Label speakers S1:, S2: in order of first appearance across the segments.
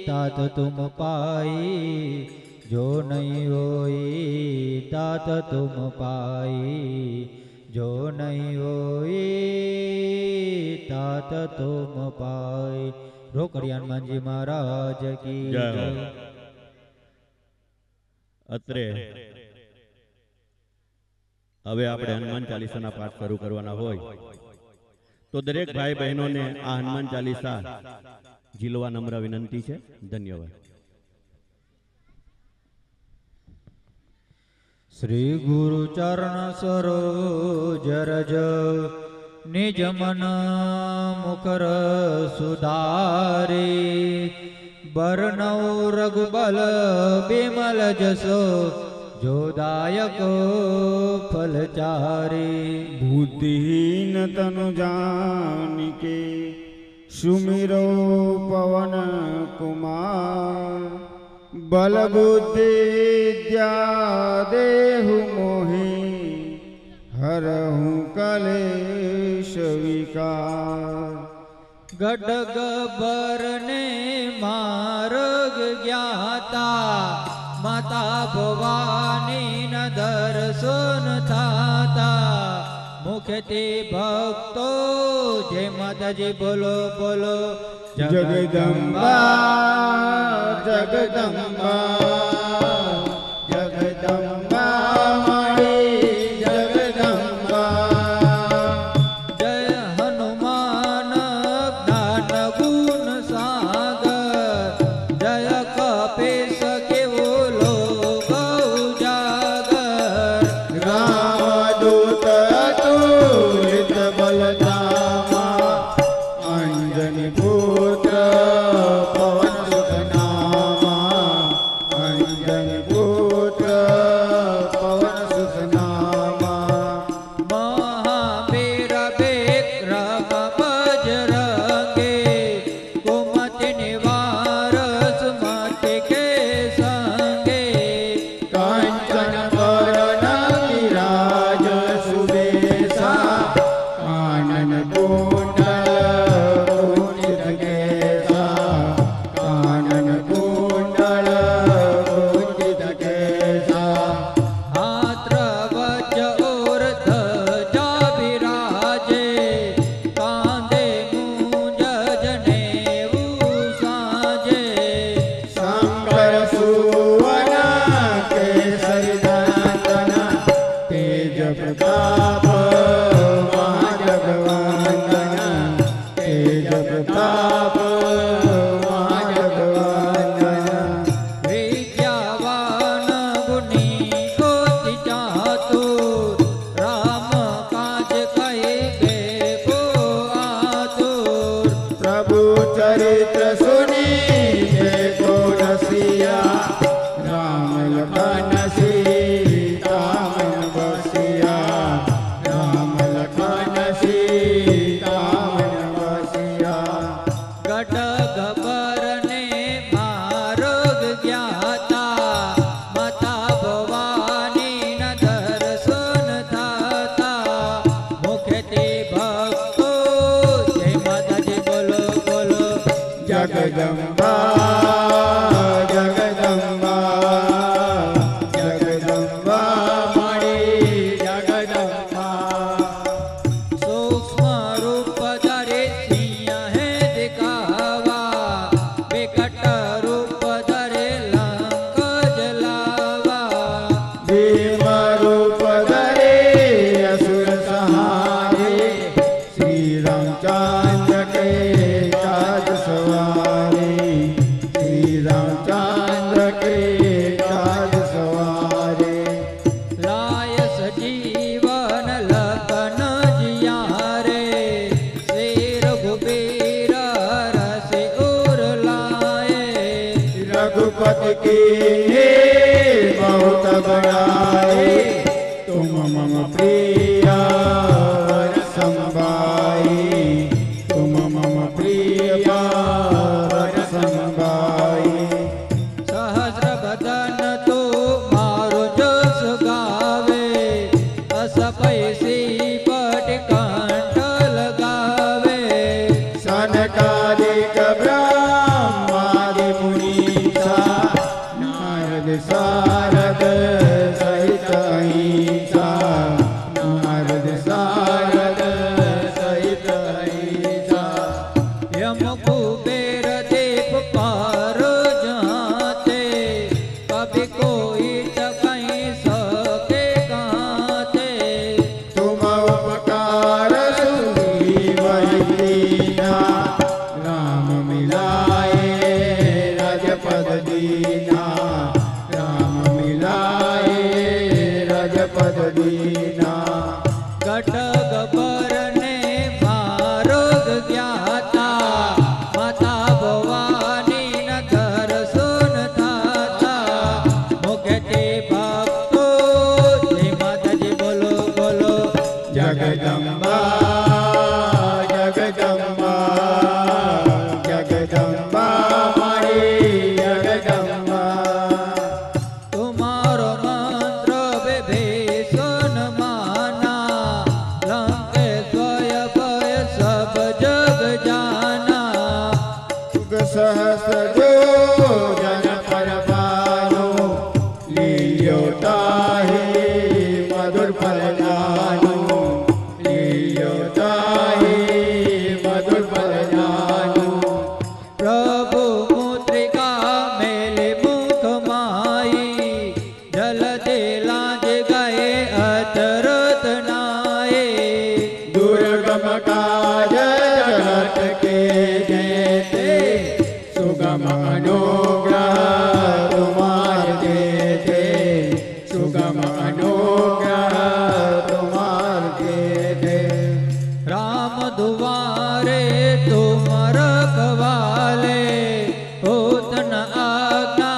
S1: तात तुम पाई, जो नहीं होई तात तुम पाई, जो नहीं होई तात तुम पाई। रोकड़िया हनुमानजी महाराज की जय।
S2: અત્રે હવે આપણે હનુમાન ચાલીસાના પાઠ શરૂ કરવાના હોય તો દરેક ભાઈ બહેનોને આ હનુમાન ચાલીસા ઝીલવા નમ્ર વિનંતી છે। ધન્યવાદ।
S1: श्री गुरु चरण सरोज रज, निज मन मुकर सुधारे, बरनौ रघुबल बिमल जसो, जो दायक फलचारे।
S3: बुद्धिहीन तनु जानिके, सुमिरो पवन कुमार, बल बुद्धि विद्या देहु मोहि, हरहु कलेश विकार।
S1: गडग बरने मार्ग ज्ञाता, माता भवानी न दर्शन थाता, मुखते भक्तो जय माता जी बोलो बोलो।
S3: जगदम्बा जगदम्बा जगदम्बा मणि जगदम्बा।
S1: जय हनुमान ज्ञान गुण सागर, जय कपीस के बोलो उजागर।
S3: रामदूत अतुलित बलधामा, अंजनी पुत्र पवन सुत नामा, अंजनी पुत्र पवन सुत नामा।
S1: महावीर विक्रम बजरंगी, कुमति निवार सुमति के संगे।
S3: कांचन वरण विराज सुबेसा, कानन कुंडल कुंचित केसा, कानन कुंडल कुंचित केसा।
S1: हाथ वज्र और ध्वजा विराजे, कांधे मूंज जनेऊ साजे।
S3: शंकर सुवन केसरी नंदन, तेज प्रताप महाजगवंदन, तेज प्रताप महाजगवंदन।
S1: विद्यावान गुणी अति चातुर, राम काज कहिबे को आतुर।
S3: प्रभु चरित्र सुनी देखो रसिया, राम लखन सीता मन बसिया, राम लखन सीता मन बसिया।
S1: गडग बरने मार्ग ज्ञाता, माता भवानी न दर्शन थाता, मुखते भक्तो जय माता जी बोलो बोलो।
S3: जगदम्बा जगदम्बा जगदम्बा मणि जगदम्बा।
S1: सूक्ष्म रूप धरे सिंह है दिखावा, विकट रूप धरे लंक जलावा।
S3: भीम रूप धरे असुर सहारे, श्री रामचंद्र के काज सवारे, श्री रामचंद्र के काज सवारे।
S1: लाय सजीवन लखन जियारे, श्री रघुबीर रसि उर लाए।
S3: रघुपति की बहुत बड़ाई, तुम मम प्रिय वर संभाई, तुम मम प्रिय वर संभाई।
S1: सहस्र बदन तो मारो जस गावे, अस पैसी पट कंठ लगावे।
S3: सनकादिक ब्रह्मादि मुनि સહસ્ર જન પર પાનો લીલ્યો તાહી મધુર ફલદાનો લીલ્યો તાહી મધુર ફલદાનો
S1: પ્રભુ મુદ્રિકા મેલે મુખ માઈ જલ દેલા જ ગાય અતરત નાય
S3: दुर्गम काज जगत के जेते सुगम अनुग्रह तुम्हार देते सुगम अनुग्रह तुम्हार देते
S1: राम दुआरे तुम रखवाले होतन आज्ञा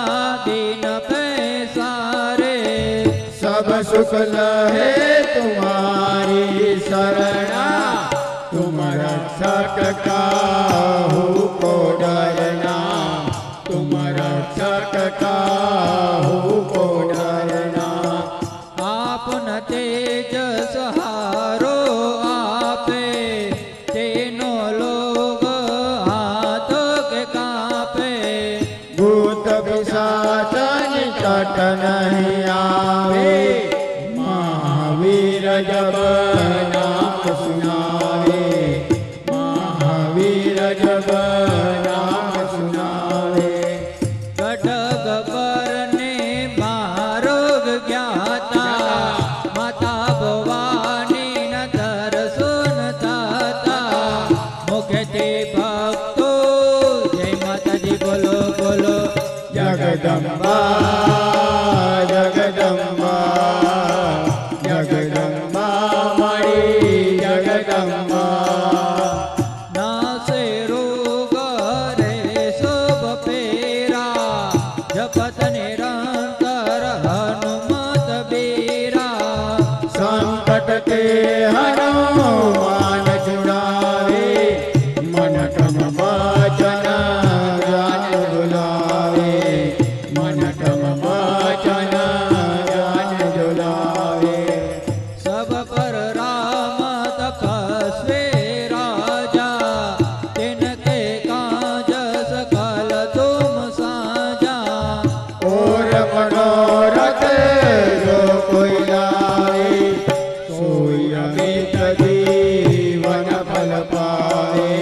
S1: दीन पैसारे
S3: सब सुख लहे तुम्हारी शरणा तुम रक्षक काहू को डरना तुम रक्षक काहू को डरना
S1: आपन तेज सहारो आपे तेनो लोग हाथ के कापे
S3: भूत पिशाच निकट नहीं आवे महावीर जब नाम सुनावे महावीर जब नाम सुनावे
S1: खड्ग पर ने मारोग ज्ञाता माता भवानी न दर्शन थाता मुखेથી ભક્તો જય માતાજી બોલો બોલો
S3: जगदम्बा जगदम्बा जगदम्बा मणि जगदम्बा
S1: નાસે રોગ રે શુભ પેરા જપત નિરંતર હનુમત બીરા
S3: संकट के हनुमान छुड़ावे मन क्रम वचन ज्ञान दुलावे मन क्रम वचन ज्ञान दुलावे
S1: सब पर राम तपस्वी राजा तिनके काज सकल तुम साजा
S3: और मनोरथ जो कोई लाए सोई अमित जीवन फल पाए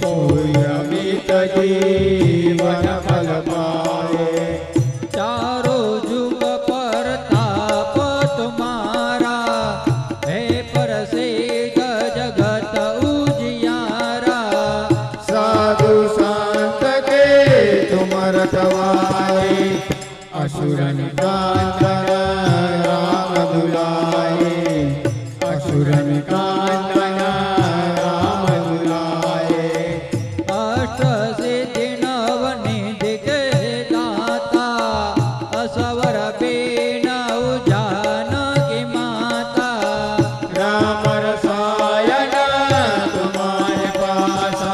S3: सोई अमित जीवन फल पाए
S1: चारों जुग पर ताप तुम्हारा है पर से जगत उजियारा
S3: साधु संत के तुम रखवाए असुरन कांदन राम दुलाए असुरन कांदन राम दुलाए
S1: अष्ट सिद्धि नव निधि के दाता असवर बीनव जानकी माता
S3: राम रसायन तुम्हारे पासा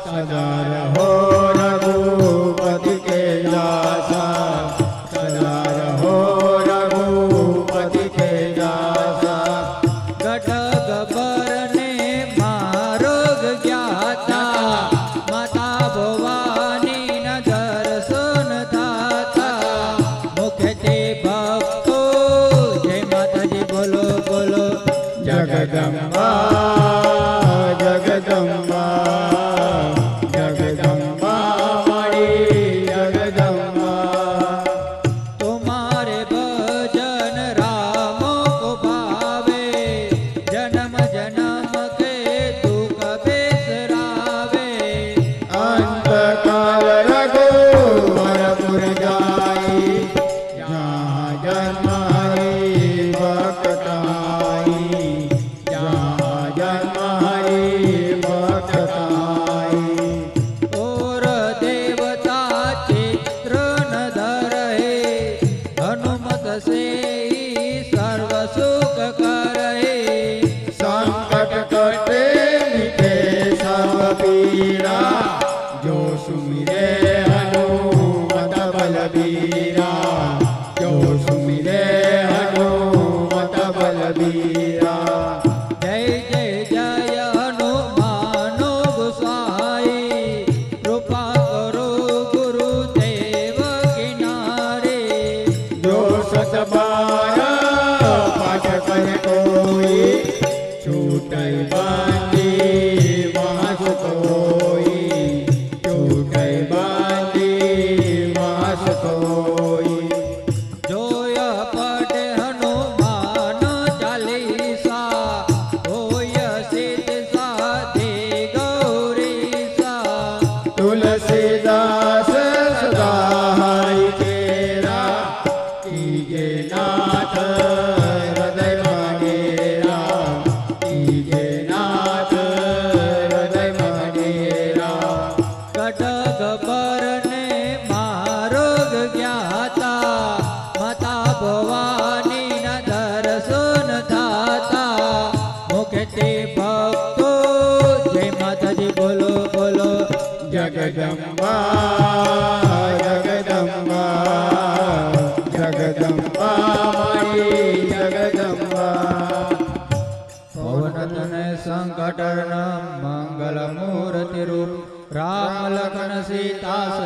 S3: सदा रहो रघुपति के दासा सदा रहो रघुपति के दासा
S1: घट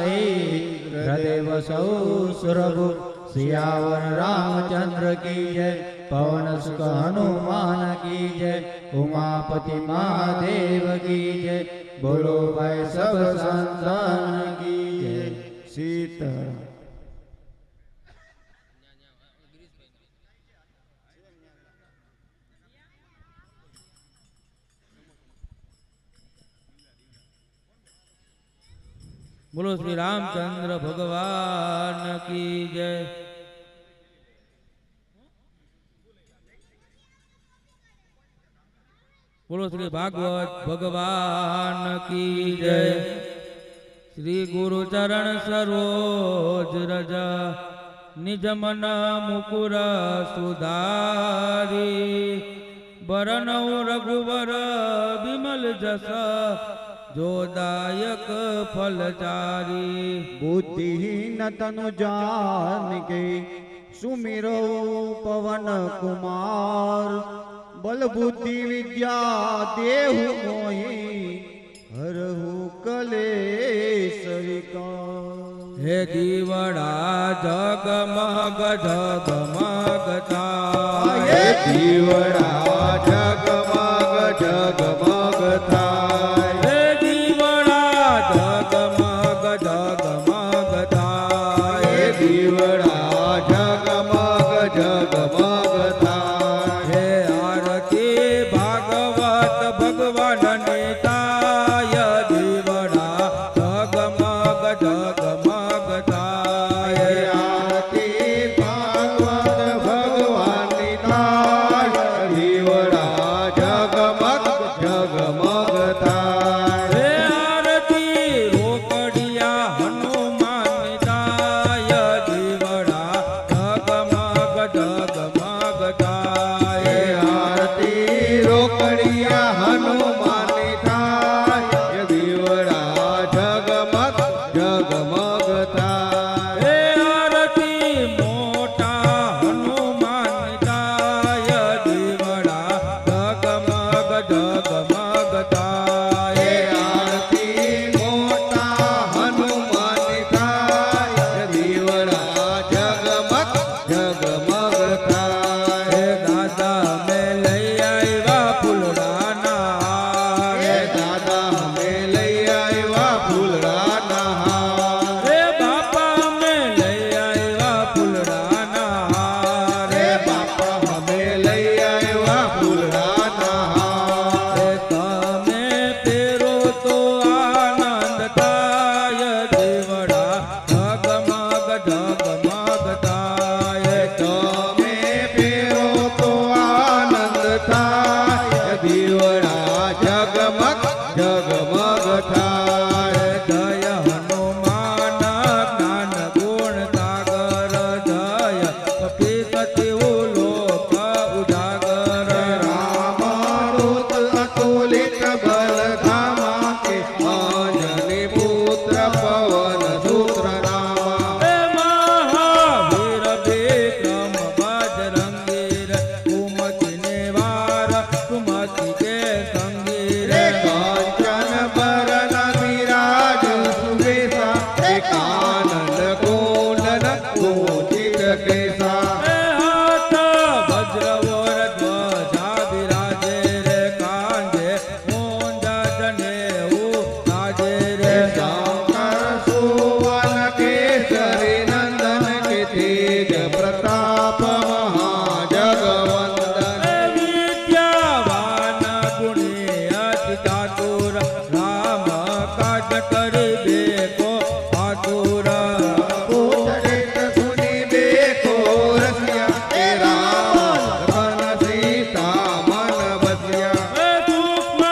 S1: सहित हृदय बसौ सुरभु सियावर रामचंद्र की जय पवन सुख हनुमान की जय उमापति महादेव की जय बोलो भाई सब संतान की जय
S3: सीताराम
S4: बोलो श्री रामचंद्र भगवान की जय। बोलो श्री भागवत भगवान की जय। श्री गुरु चरण सरोज रज निज मन मुकुर सुधारी बरनौ रघुवर विमल जस जोदायक फलचारी।
S3: बुद्धिहीन तनु जानिके सुमिरो पवन कुमार बल बुद्धि विद्या देहु मोहि हरहु कलेश विकार।
S4: हे दीवड़ा जगमग जगमग थाय
S3: हे दीवड़ा जगमग जगमग थाय।
S4: हे दीवड़ा जगमग जगमग थाय
S3: हे दीवड़ा जगमग जगमग थाय।
S4: हे आरती भागवत भगवान नेताय दीवड़ा जगमग जगमग थाय।
S3: हे आरती भागवत भगवान निताय दीवड़ा जगमग जगमग थाय।
S4: हे आरती रोकड़िया हनुमान दाय दीवड़ा जगमग जगमग थाय।
S3: हे आरती रोकड़िया हनुमान थाय दीवड़ा जगमग जगमग थाय।
S4: हे आरती मोटा हनुमान दाय दीवड़ा जगमग जगमग थाय।
S3: हे आरती मोटा हनुमान थाय दीवड़ा जगमग जगमग थाय।
S4: हे दादा में लई आवा फूलड़ाना
S3: हे दादा हमें लई आवा फूलड़ाना
S4: रे बापा में लई आवा फूलड़ाना
S3: रे बापा हमें लई आवा फूलड़ाना
S4: रे तमे पेरो तो आनंद थाय देवड़ा जगमग जगमग थाय।
S3: तमे फेरो तो आनंद थाय दीवड़ा जगमग जगमग थाय।
S4: जय हनुमान ज्ञान गुण सागर जय कपि लोक उजागर।
S3: रामादूत अतुलित बल धामा के अंजनी पुत्र पवन सूत्र रामा।
S4: हे महावीर विक्रम बजरंगीर कुमति निवार कुमति के संगीर।
S3: रे कांचन बरन विराज सुबेसा हे कानन कुंडल कुंचित केसा।
S4: हे हाथ वज्र और ध्वजा विराजे रे कांधे मूंज जनेऊ साजे रे।
S3: शंकर सुवन केसरी नंदन के तेज प्रताप महाजगवंदन।
S4: हे विद्यावान गुणी अति चातुर राम काज करिबे को आतुर।
S3: पूजनित सुनि देखो रसिया हे राम लखन सीता मन बसिया।
S4: हे सूक्ष्म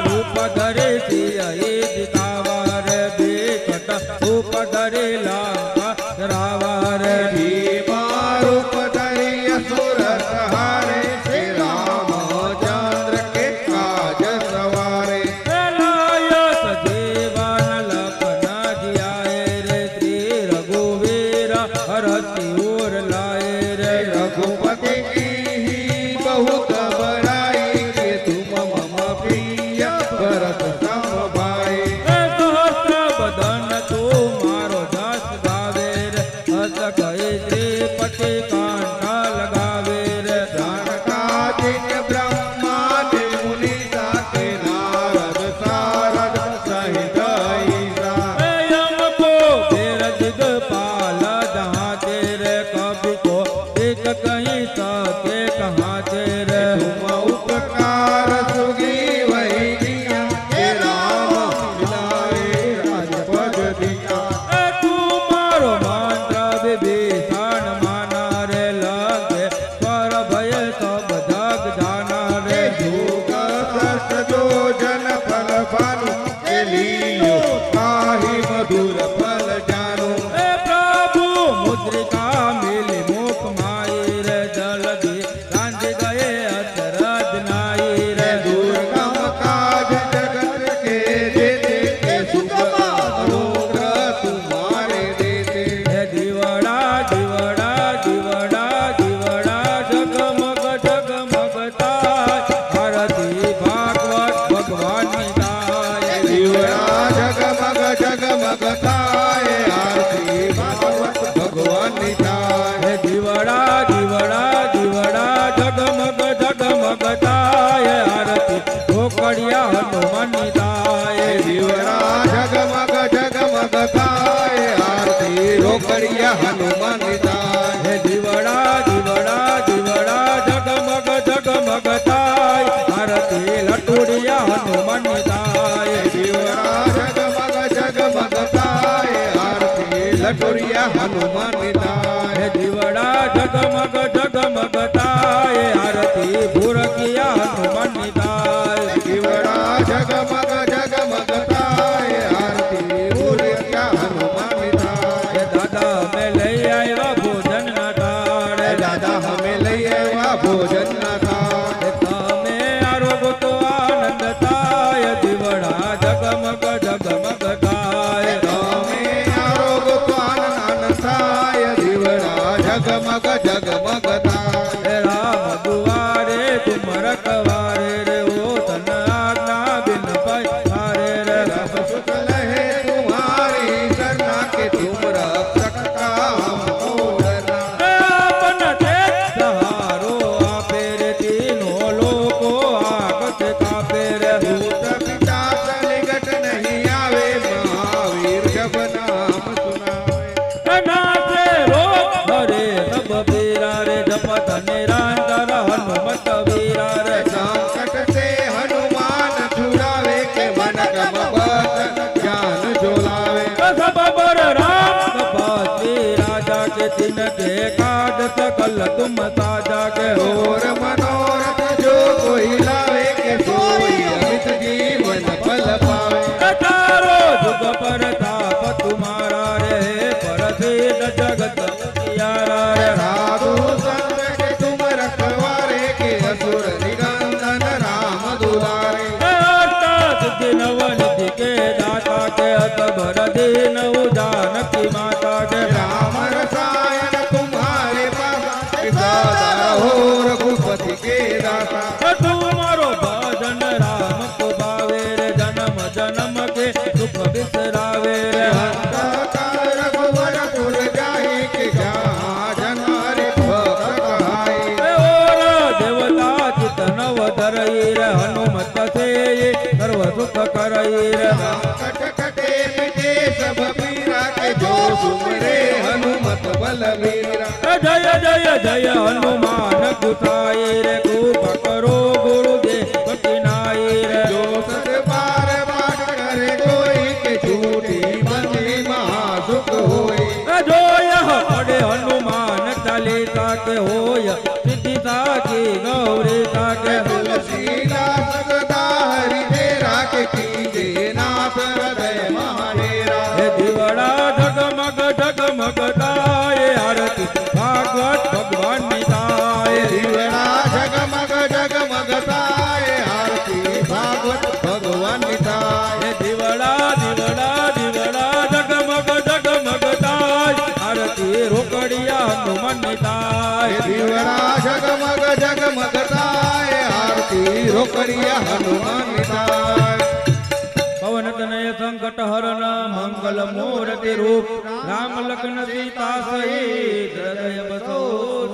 S4: रूप धरे सिया दिखावर बिकट रूप धरे लंका जरावर।
S3: भीमा रूप धरि असुर संहारे श्री रामचंद्र के काज सवारे।
S4: लायक जीवन लखन जियाए रे श्री रघुवीर हरति उर लाए रे।
S3: रघुपति की ही बहुत बड़ाई कि तुम मम प्रिय भरत सम भाई।
S4: हे सहस्र बदन तुम्हारो दिगपाल जहाँ तेरे कभी को एक कहीं सके कहाँ तेरे
S3: तुम उपकार सुगी वही दिया हे राम मिलाए राजपद दिया
S4: तुम्हारो मंत्र विभीषण माना रे लगे स्वर भय सब जग जाना रे
S3: युग सहस्र जो जन फल भानु के लियो ताहि मधुर फल जानो
S4: प्रभु मुद्रिका मिली मुख माई रे जल्दी रांझ गए अचरज नाई रे
S3: दुर्गम काज जगत के देते के सुगम अनुग्रह तुम्हारे देते
S4: हे दिवड़ा दिवड़ा दिवड़ा दिवड़ा जगमग जगमगता भारती भागवत भगवान निताय
S3: दिवड़ा जगमग जगमग ताए आरती भागवत भगवान निताय
S4: हे दिवड़ा दिवड़ा दिवड़ा जगमग जगमगताय आरती ढोकड़िया हनुमान निताय
S3: दिवड़ा जगमग जगमग ताए आरती रोकड़िया हनुमान निताय
S4: हे दिवड़ा दिवड़ा दिवड़ा जगमग जगमगताय आरती लटुड़िया हनुमान निताय
S3: दिवड़ा जगमग जगमग ताए आरती लटोरिया हनुमान निताय
S4: हे दिवड़ा जगमग जगमगताय आरती भूरकिया हनुमान निताय
S3: दिवड़ा जगमग जगमग ताए आरती पूरिया हनुमान निताय
S4: हे दादा मैं ले आया भोजन न थाड़े
S3: दादा हमें लई आवा भोजन न थाय
S4: તમે આરોગ તો આનંદ થાય દીવડા જગમગ જગમગ થાય
S3: તમે આરોગ પાન નાન થાય દિવડા જગમગ જગમગ તાય
S4: હે રામ દુવારે તુમ રખવારે રે ઓ તન આજ્ઞા બિન પછારે રે
S3: सब सुख लहे तुम्हारी सरना के तुम रक्षक का हमको डरना
S4: હે આપન તે સહારો આપે રે तीनों लोको આગત કાપે રે
S3: भूत पिशाच निकट नहीं आवे महावीर जब नाम सुनावे
S4: नाचे रोग हरे सब पीरा रे जपत निरंतर हनुमत वीरा रे
S3: संकट से हनुमान छुड़ावे के मन कम बचन ज्ञान जोलावे
S4: सब बर राम कपासी राजा के तिनके काज सकल तुम साजा के हो
S3: और मनोरथ जो कोई लावे के सोई अमित जीवन फल पावे
S4: तारो जुग पर ताप तुम्हारा रे परसिद्ध जगत उजियारा रे
S3: साधु संत के तुम रखवारे के असुर निरंजन राम दुलारे
S4: सिद्धि नवनिधि के दाता के असबर दीन जानकी माता के
S3: राम रसायन तुम्हारे पास सदा हो रघुपति के दाता
S4: तुम्हारो भजन राम को भावे रे जन्म जन्म के सुख बिसरावे रे
S3: अंत काल रघुवर पुर जाहि के जहाँ जन हरि भक्त कहाई
S4: और देवता चित नव धरई रे हनुमत से सर्व सुख करई रे
S3: संकट कटे मिटे सब पीरा के जो सुमरे हनुमत बलबीरा
S4: जय जय जय हनुमान गुसाई रे कृपा करो गुरुदेव किनाई रे
S3: जो सत बार पाठ करे कोई के छूटी बंदी महासुख होई
S4: जो यह पढ़े हनुमान चालीसा के होय सिद्धि साखी गौरी साके
S3: तुलसीदास सदा हरि तेरा के कीजे नाथ हृदय महाडेरा
S4: हे दिवड़ा जगमग जगमगताय आरती भागवत भगवान निताय
S3: दिवड़ा जगमग जगमग ताय आरती भागवत भगवान निताय
S4: हे दिवड़ा दिवड़ा दिवड़ा जगमग जगमगताय आरती रोकड़िया हनुमान निताय
S3: दिवड़ा जगमग जगमग ताय आरती रोकड़िया हनुमान निताय
S4: पवन तनय संकट हरण मंगल मूर्ति रूप राम लखन सीता सहित हृदय बसो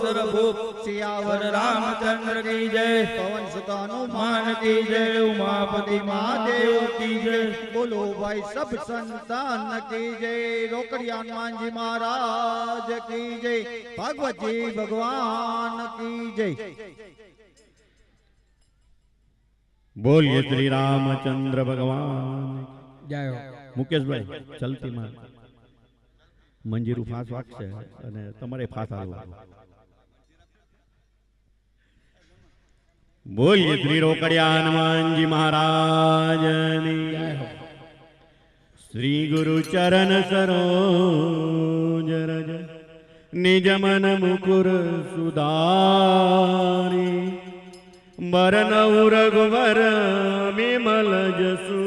S4: सुरभूप
S1: सियावर
S4: रामचंद्र की जय।
S1: पवन सुत
S4: मान की जय। उमापति महादेव की जय।
S1: बोलो भाई सब संतान की जय। रोकड़िया हनुमान जी महाराज की जय। भगवत जी भगवान की जय।
S2: बोलिए श्री रामचंद्र भगवान
S4: जय हो।
S2: मुकेश भाई चलती मार मंजीरू फास वागશે અને તમારે ફાસ આવો બોलिए श्री रोकड़िया हनुमान जी महाराज श्री गुरु चरण सरोज रज निज मन मुकुर सुधारी बरनऊ रघुवर विमल जसु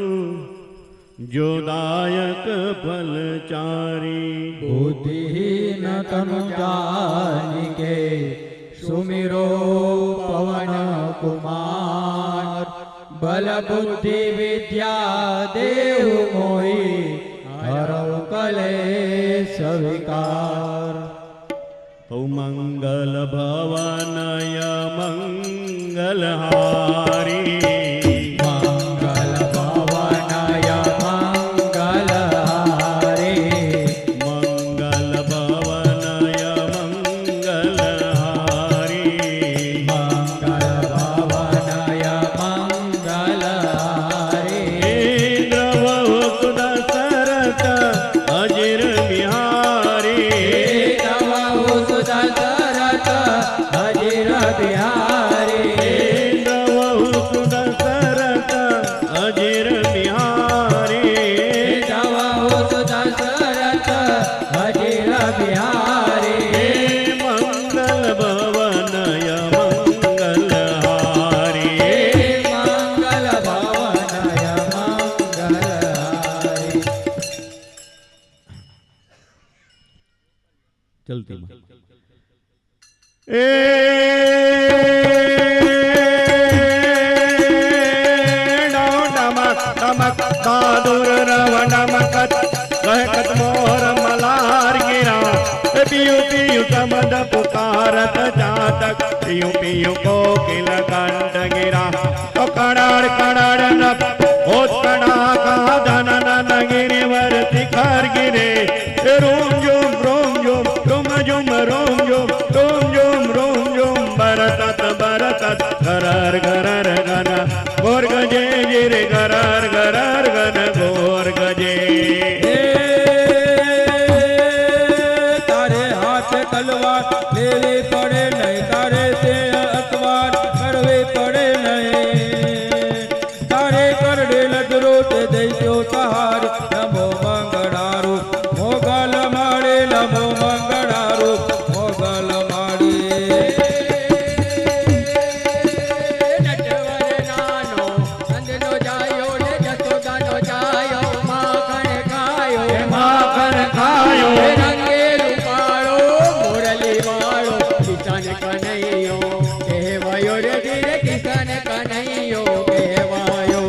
S2: जो दायक फलचारी
S1: बुद्धिहीन तनु जानिके सुमिरो पवन कुमार बल बुद्धि विद्या देव मोहि हरऊ कलेश विकार।
S2: तो मंगल भवनय मंगलहारी चलती दादुर रवणमकत कहकत मोर मलार गिरा पियु पियु कमद पुकारत जातक पियु पियु कोकिल कंठ गिरा तो कणाड़ कणाड़ न होत कणा का धन न गिरिवर शिखर गिरे रोम जुम रोम जुम रुम जुम रोम जुम रोम जुम रोम जुम बरतत बरतत गरर गरर गन गोर गजे गिरे गरर गरर गन गोर गजे
S4: तारे हाथ तलवार लेवे पड़े नहीं तारे से अखबार करवे पड़े नहीं तारे करड़े लगरोट देशो तहार नमो मंगड़ारू मोगल माड़े नमो मंगड़ारू मोगल माड़े
S1: नटवर नानो अंधनो जायो ने जसोदानो जायो माखन खायो रंगे रूपाळो मुरली वाळो किसन कन्हैयो कहेवायो रे धीरे किसन कन्हैयो कहेवायो।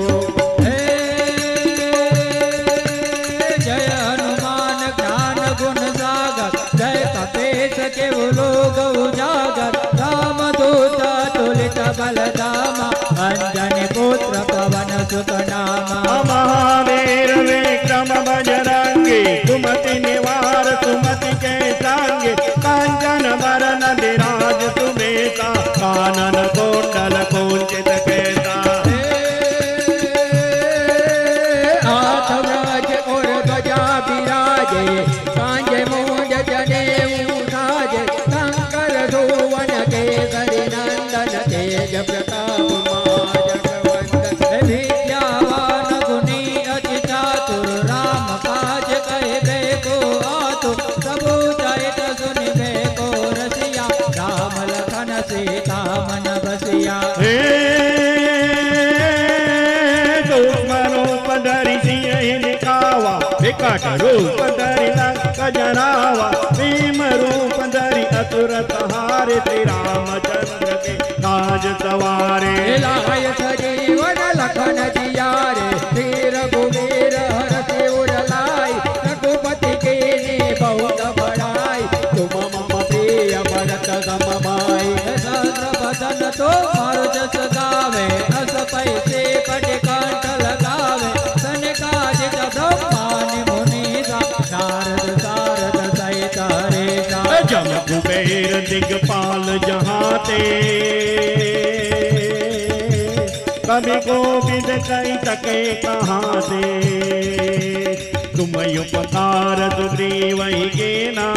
S4: जय हनुमान ज्ञान गुण सागर जय कपीस के लोग उजागर राम दूत तुलित बलधामा अंजनी पुत्र पवन सुत नामा
S2: महावीर विक्रम बजरंगी सुमति निवार सुमति के सांगे कांचन वरन विराज सुबेसा कानन कोटल कुंचित केसा
S1: हाथ व्रज और ध्वजा विराजे कांजे मूंज जनेऊ साजे शंकर धुवन केसरी नंदन तेज प्रताप महाजगवंदन
S4: विद्यावान गुणी अति चातुर राम काज कहबे को आतुर प्रभु चरित सुनिबे को रसिया राम लखन सीता मन बसिया
S2: हे सूक्ष्म रूप धरि सिंह निकावा विकट रूप धरि लंक जरावा भीम रूप धरि असुर सहारे श्री रामचंद्र के काज सवारे
S1: लाय सजीवन लखन जियारे वीर कुबेर हर से उड़लाई रघुपति के ने बहुत बड़ाई तुम मम प्रिय भरत
S2: કમમાઈ
S4: સહસ્ર બદન તો મારો જસ ગાવે અસ પૈસે પટે કંઠ લગાવે સનકાદિ બ્રહ્માની મુનિ નારદ સારદ સહિત હરેશા
S2: जम कुबेर दिगपाल जहाँ ते कभी गोविंद कहीं तके कहाँ से तुम उपकार सुग्रीव ही के ना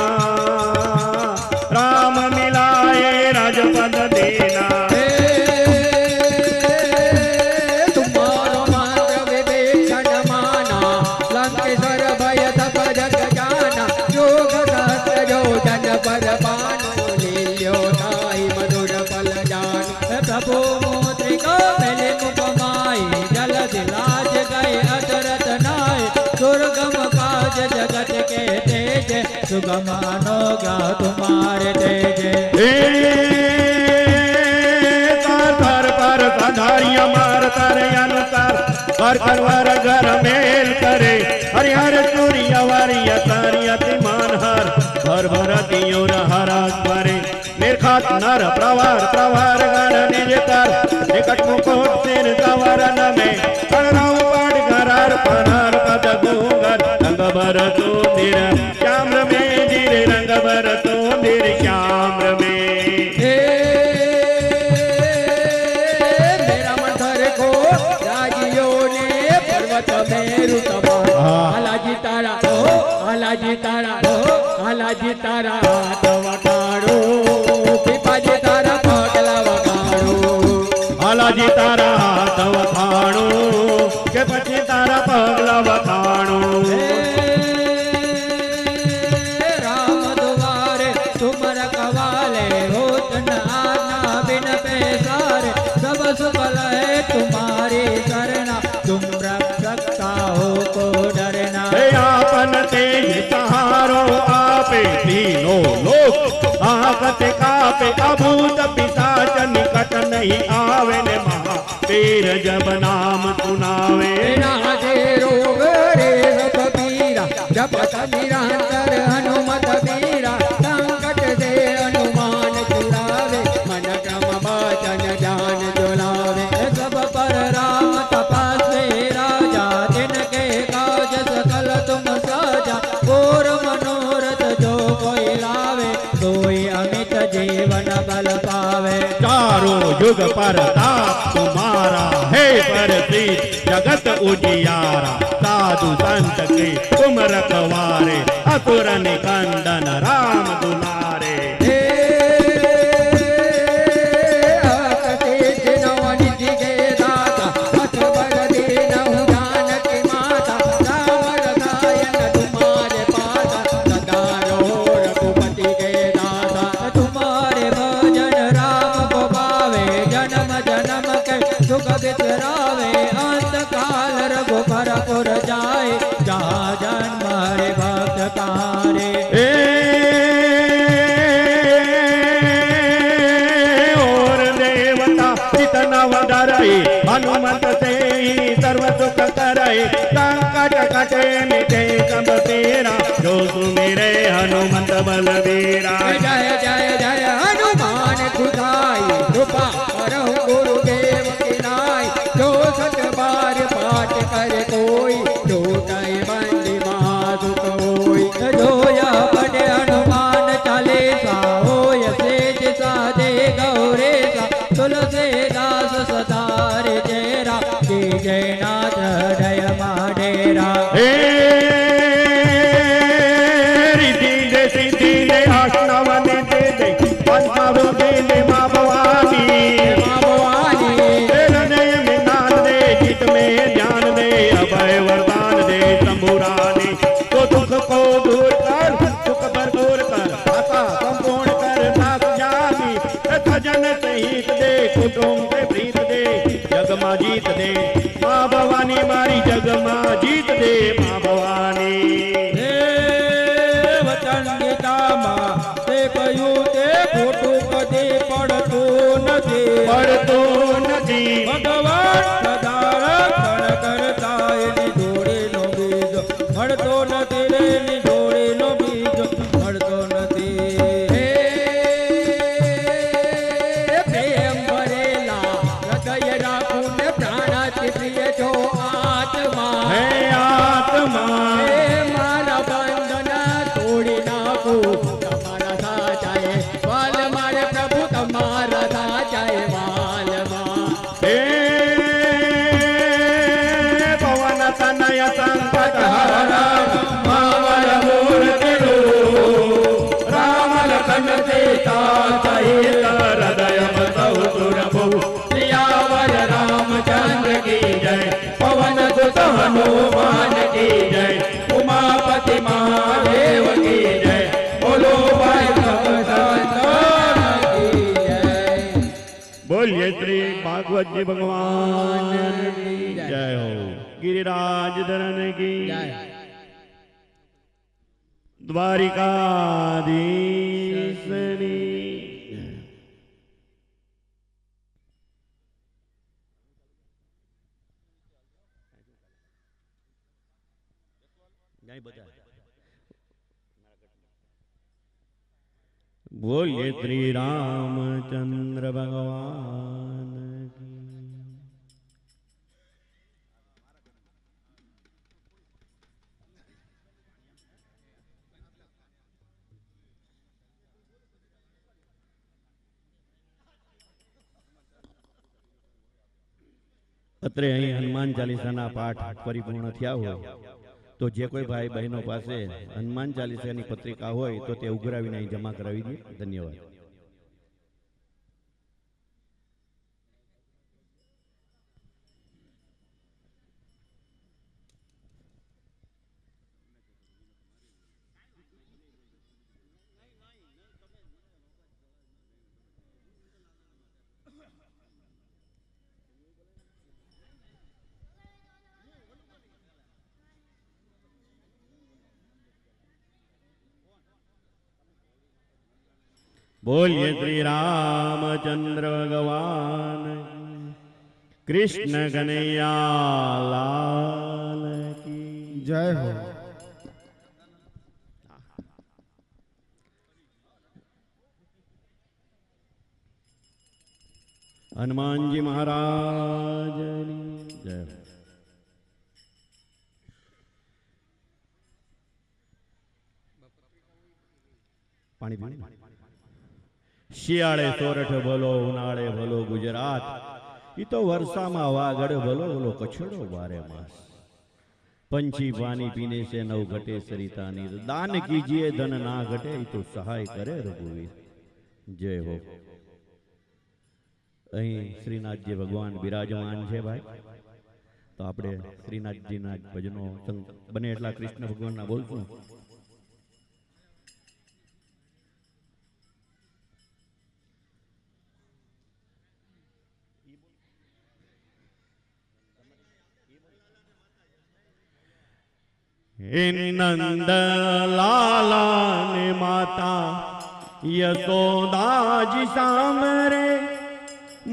S2: राम मिलाए राजपद देना
S4: तुम्हारो मंत्र विभीषण माना लंकेश्वर भय तप जग जाना योग सहस्र योजन पर बानो लील्यो नाई मधुर फल जान प्रभु मोत्रिका मेले मुपमाई जल दिलाज गए अदरत नाय दुर्गम काज जगत के तेज सुगम अनोगा तुम्हारे तेज
S2: कर पर पधारिया मार तारे अनुसार कर करवर घर मेल करे हरिहर सूर्य वारिया तारिया तिमान हर भर भर दियो हरा करे निर्खात नर प्रवार प्रवार गण निज कर निकट मुकुट सिर कवरन में करनाऊ पाठ करार पनार पद गुंगर रंग भर सुंदर श्याम्र में धीरे रंग भर सुंदर श्याम्र में
S4: मेरा मंथर को राजियों ने पर्वत मेरु तबा हालाजी तारा हो हालाजी तारा हो हालाजी तारा तवकाड़ो पिपाजी तारा पगला वकाड़ो
S2: हालाजी तारा तव खाणो के पछी तारा पगला वखाणो
S4: राम दुआरे तुम रखवाले होत न आज्ञा बिन पैसारे सब सुख लहे तुम्हारी शरणा तुम रक्षक हो को डरना
S2: हे आपन तेज सहारो आपे तीनों लोक ताकत कापे अभूत पिशाच निकट नहीं आवे ने महा पीर जब नाम सुनावे
S4: नाजे रोग रे सब पीरा जपत निरंतर हनुमत पीरा संकट से हनुमान चुरावे मन क्रम वाचन ज्ञान जुलावे सब पर राम तपस्वी राजा जिनके काज सकल तुम साजा और मनोरथ जो कोई लावे कोई अमित जीवन बल पावे
S2: चारों युग पर ताप तुम्हारा है प्रसिद्ध जगत उजियारा साधु संत के तुम रखवारे असुर निकंदन राम दुलारे
S4: तुम्हारे भजन राम को पावे जन्म जन्म के सुख बिसरावे अंत काल रघुपरपुर जाए जहाँ जन्म हरे भक्त कारे
S2: और देवता जितना वडराई हनुमत से ही सर्व सुख कराए संकट कटे मिटे सब तेरा जो सुमिरे हनुमत बलवीरा
S4: जय जय जय हनुमान खुदाई कृपा करहु गुरुदेव की नाई जो सत बार पाठ करे कोई जो कहे बंदी महासुख होई जो यह पढ़े हनुमान चालीसा होय सेज साधे गौरेसा तुलसीदास सदार चेरा की जयनाथ हृदय माडेरा
S2: रिद्धि दे सिद्धि दे आष्णव दे दे पंचव दे माँ भवानी
S4: माँ भवानी
S2: हृदय में नाम दे चित में ध्यान दे अभय वरदान दे शंभुरानी तो दुख को दूर कर सुख भरपूर कर आशा संपूर्ण कर नाथ जानी सजन सहित दे कुटुंब से प्रीत दे जग माँ जीत दे माँ भवानी मारी जग माँ जीत दे माँ भवानी
S4: वचन गीताમાં તે કહ્યું તે ખોટું કદી પડતું નથી ભગવાન સદા રક્ષણ કરતા એની જોડીનો બીજ મળતો નથી રે એની જોડીનો બીજ મળતો નથી બાપુ તમારા સાચાએ વાલ મારે પ્રભુ તમારા સાચાએ વાલમાં
S2: હે પવન તનય સંકટ હરણ માવલ મૂર્તિ રામ લખન સીતા સહિત હૃદય બસૌ સુરભુ સિયાવર રામચંદ્ર કી જય પવન સુત હનુમાન કી જય ઉમાપતિ મહાદેવ કી જય બોલો ભાઈ बोलिए श्री भागवत जी भगवान की जय हो गिरिराज धरन की द्वारिकाधीश बोलिए श्री रामचंद्र भगवान की અત્રે અહીં હનુમાન ચાલીસાના પાઠ પરિપૂર્ણ થયા હોય તો જે કોઈ ભાઈ બહેનો પાસે હનુમાન ચાલીસાની પત્રિકા હોય તો તે ઉઘરાવીને અહીં જમા કરાવી દે. ધન્યવાદ. बोलिए श्री रामचंद्र भगवान कृष्ण कन्हैया लाल की
S1: जय हो.
S2: हनुमान जी महाराज जय हो. पानी पीने શિયાળે સોરઠ ભલો ઉનાળે ભલો ગુજરાત ઈ તો વર્ષામાં વાગડ ભલો ભલો કછડો બારે માસ पंछी पानी पीने से नव घटे सरिता नीर दान कीजिए धन ना घटे तो सहाय करे रघुवीर. जय हो. અહીં શ્રીનાથજી ભગવાન બિરાજમાન છે ભાઈ, તો આપણે શ્રીનાથજીના ભજનો બને એટલા કૃષ્ણ ભગવાનના બોલશું. नंद लाला ने माता यशोदा जी सामरे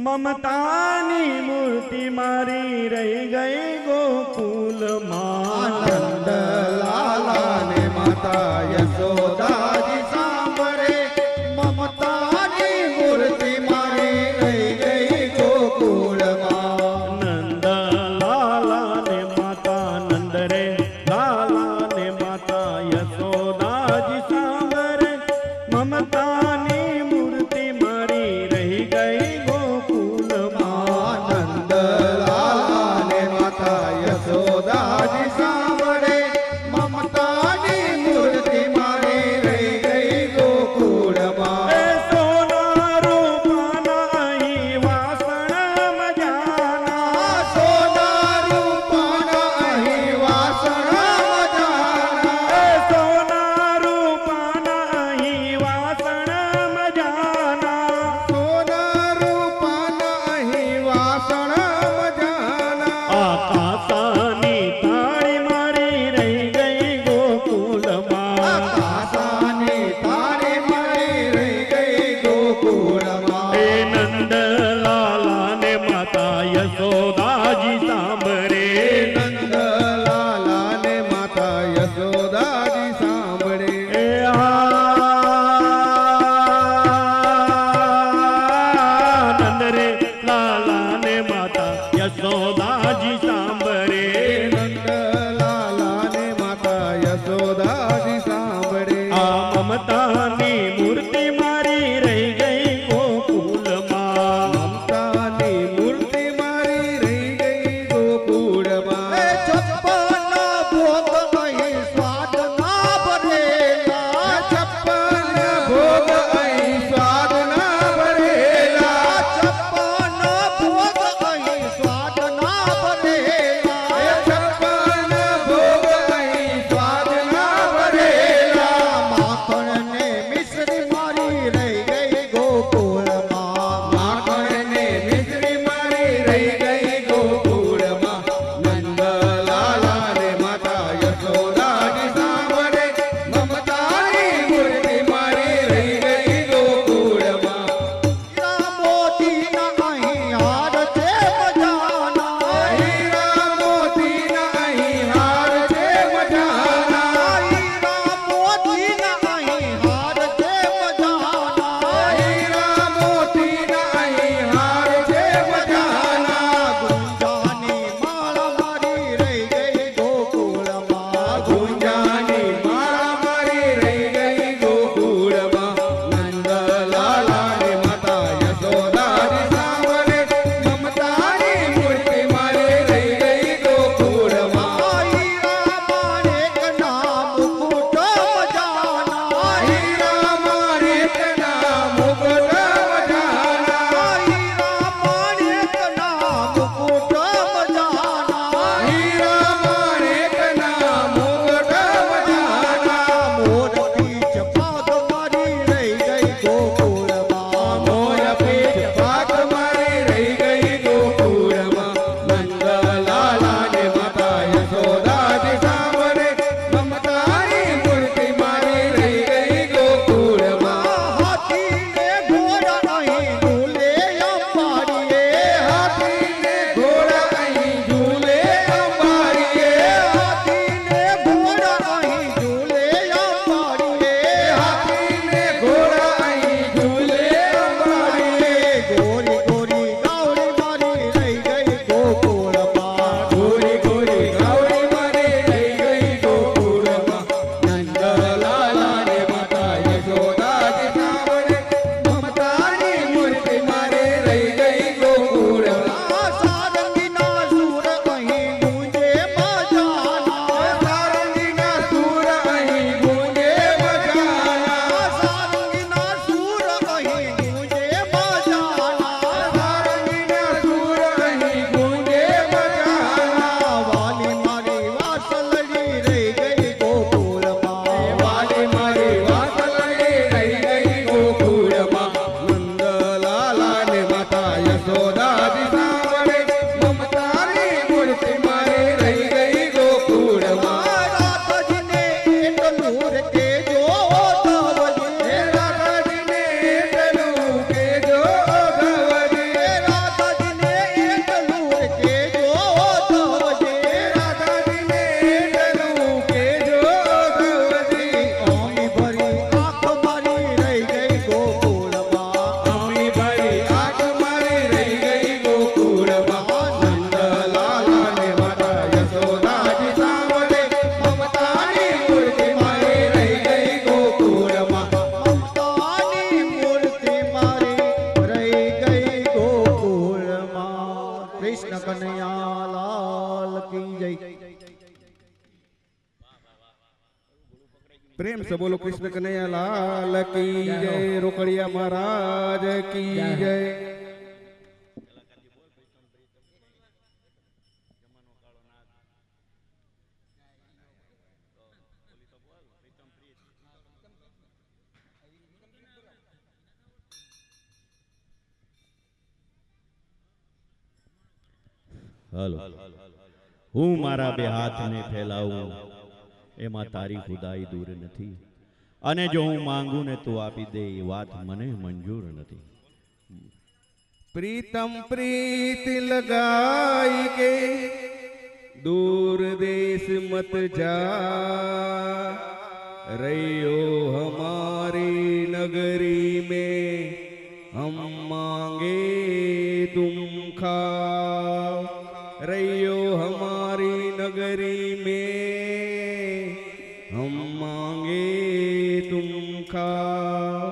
S2: ममतानी मूर्ति मारी रही गई गोकुल मां.
S3: नंद लाला ने माता यशोदा जी सामरे ममतानी मूर्ति मारी रही गई गोकुल मां.
S2: नंद लाला ने माता नंद रे लाला ने माता यशोदा जी सामरे ममतानी मूर्ति मारी रही गई गोकुल मां.
S3: नंद लाला ने माता यशोदा जी सामरे ममतानी मूर्ति मारी रही गई गोकुल मां.
S2: सोना रूपाना ही वासण मजाना,
S3: सोना रूपाना ही वासण मजाना.
S2: सोना रूपाना ही वासण
S3: प्रेम से बोलो कृष्ण कन्हैया लाल की जय रोकड़िया महाराज की जय।
S2: હાલો હું મારા બે હાથને ફેલાવું એમાં તારી ખુદાઈ દૂર નથી અને જો હું માંગુ ને તું આપી દે એ વાત મને મંજૂર નથી।
S3: प्रीतम प्रीत लगाई के दूर देश मत जा रहियो हमारी नगरी में हम मांगे तुम खाओ रहियो हमारी नगरी में हम मांगे तुम खाओ।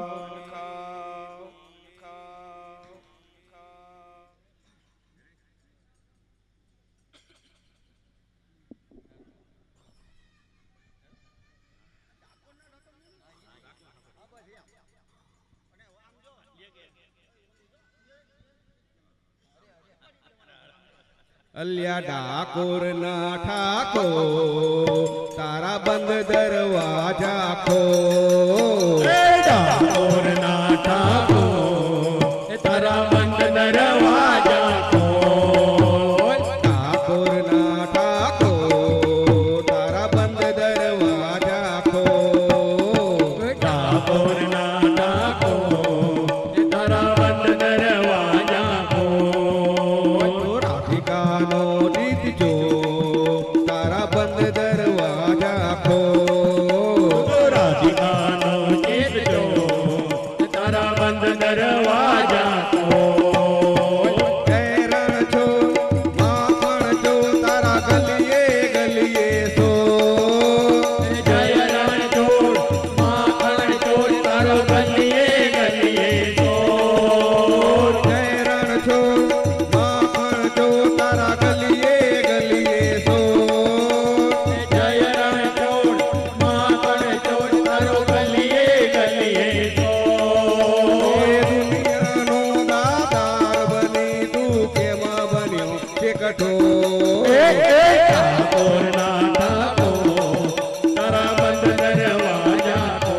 S3: अलिया डाकोर ना ठाको तारा बंद दरवाजा खो
S2: डाकोर ना ठाको तारा बंद दरवाजा खो
S3: डाकोर ना ठाको तारा बंद दरवाजा खो
S2: डाकोर ना ठाको तारा बंद दरवाजा खो
S3: राधिका नो नीत जो तारा बंद दरवाजा खो
S2: राधिका नो नीत जो तारा बंद दरवाजा खो
S3: हैरान छो माखण जो तारा गलिए गलिए सो
S2: जय रण चोर माखण चोर तारो गलिए गलिए चोर
S3: हैरान छो माखण जो तारा गलिए गलिए सो
S2: जय रण चोर माखण चोर तारो गलिए गलिए चोर
S3: दुनिया नो दातार बनी तू केमा बन्यो के कठो
S2: ठाकोर ना ठाको तारा बंद दरवाजा को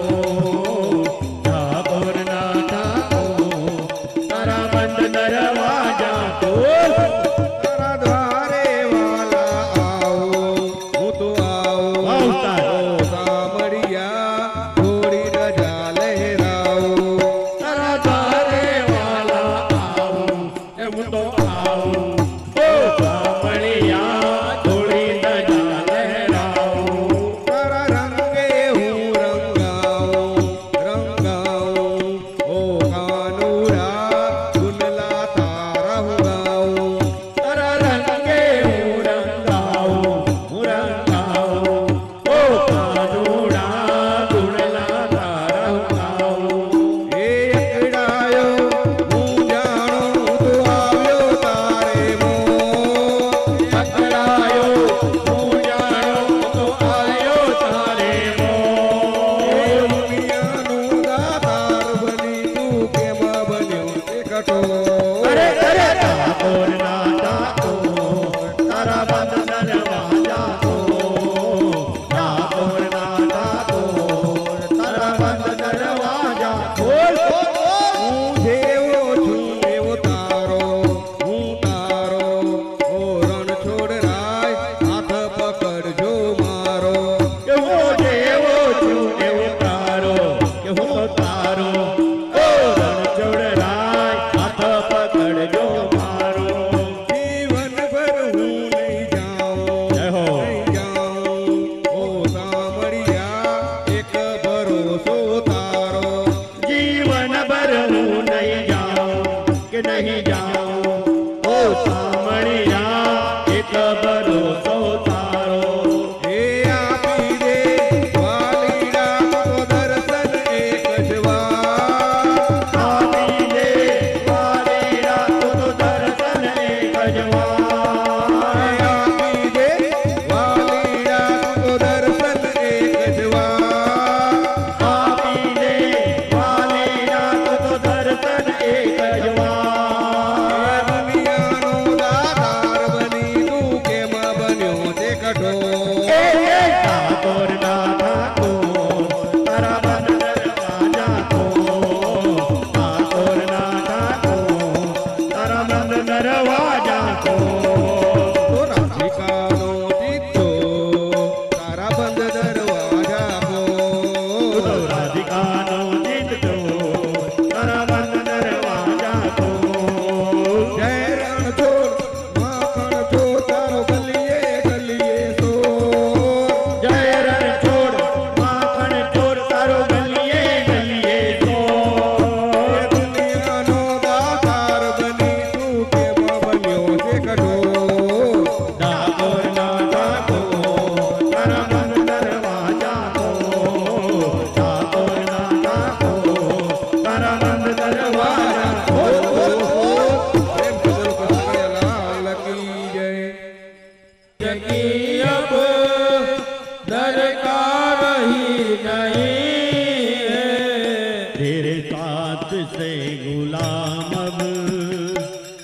S2: तेरे साथ से गुलाम अब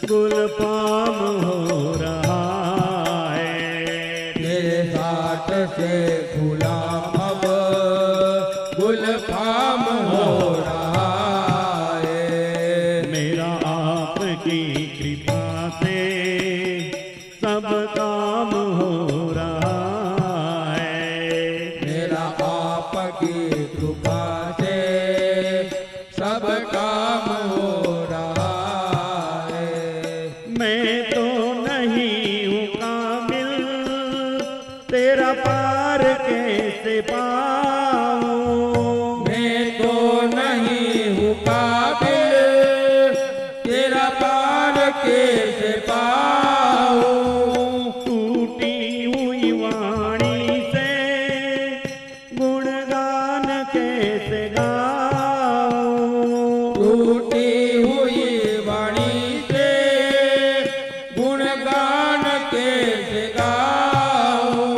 S2: गुलफाम हो रहा है।
S3: तेरे साथ से गुलाम अब गुलफाम हो रहा है।
S2: मेरा आपकी कृपा से सब काम हो रहा है।
S3: मेरा आपकी कृपा से सब काम हो रहा है।
S2: मैं तो नहीं हूँ कामिल, तेरा पार कैसे पाऊँ।
S3: मैं तो नहीं हूँ काबिल, तेरा पार कैसे पाऊँ।
S2: टूटी हुई वाणी से गुणगान कैसे गाऊँ।
S3: टूटी हुई वाणी से गुणगान कैसे गाऊं।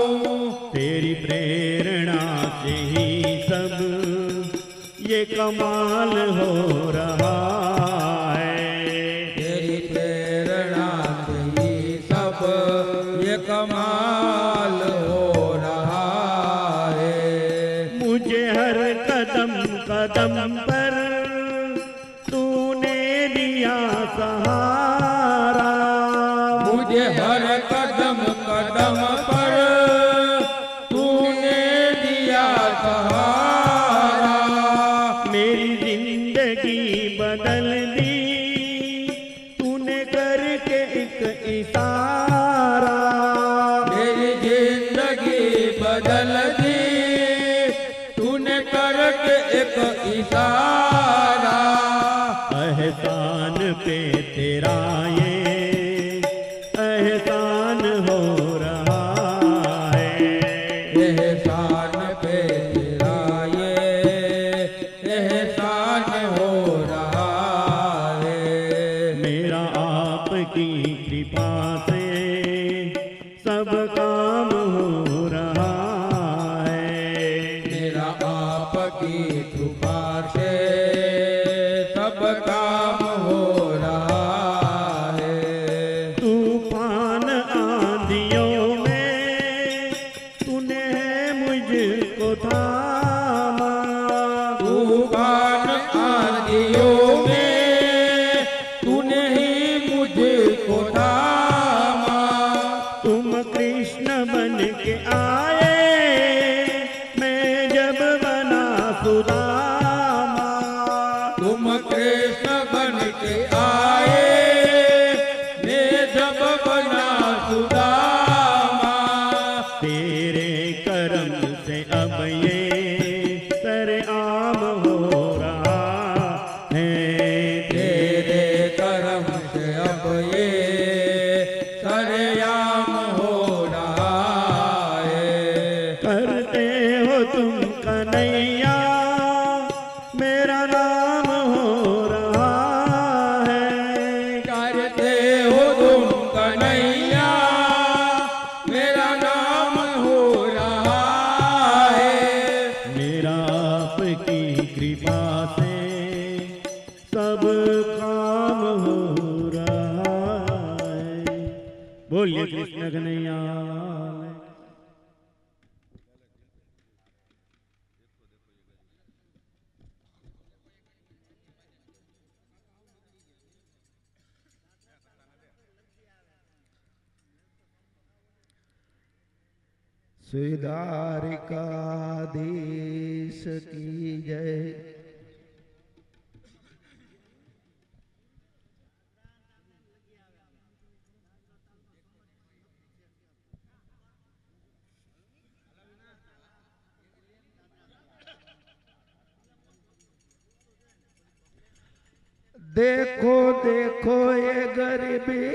S2: तेरी प्रेरणा से ही सब ये कमाल हो रहा है।
S3: तेरी प्रेरणा से ही सब ये कमाल हो रहा है।
S2: मुझे हर कदम कदम पर तूने दिया सहारा।
S3: मुझे हर कदम कदम पर तूने दिया सहारा।
S2: मेरी जिंदगी बदल दी तूने करके एक इशारा।
S3: मेरी जिंदगी बदल दी तूने करके एक इशारा।
S2: एहसान पे तेरा ये एहसान हो रहा है।
S3: एहसान पे तेरा ये एहसान हो रहा है।
S2: मेरा आपकी कृपा से सब काम हो रहा है।
S3: मेरा आपकी कृपा से सब काम हो रहा है।
S2: तूफान आंधियों में तूने मुझको थामा।
S3: तूफान आंधियों में तूने ही मुझको थामा।
S2: तुम कृष्ण बन के आए मैं जब बना सुदामा।
S3: तुम कृष्ण बन के आए मैं जब बना सुदामा।
S2: तेरे करम से अब ये सरेआम हो रहा है।
S3: तेरे करम से अब ये सरेआम हो रहा है।
S2: करते हो तुम कन्हैया मेरा नाम हो रहा है।
S3: करते हो तुम कन्हैया मेरा नाम हो रहा है।
S2: मेरा आपकी कृपा से सब काम हो रहा है। बोलिए कृष्ण कन्हैया।
S1: श्रीद्वारिकाधीश की जय। देखो देखो ये गरीबी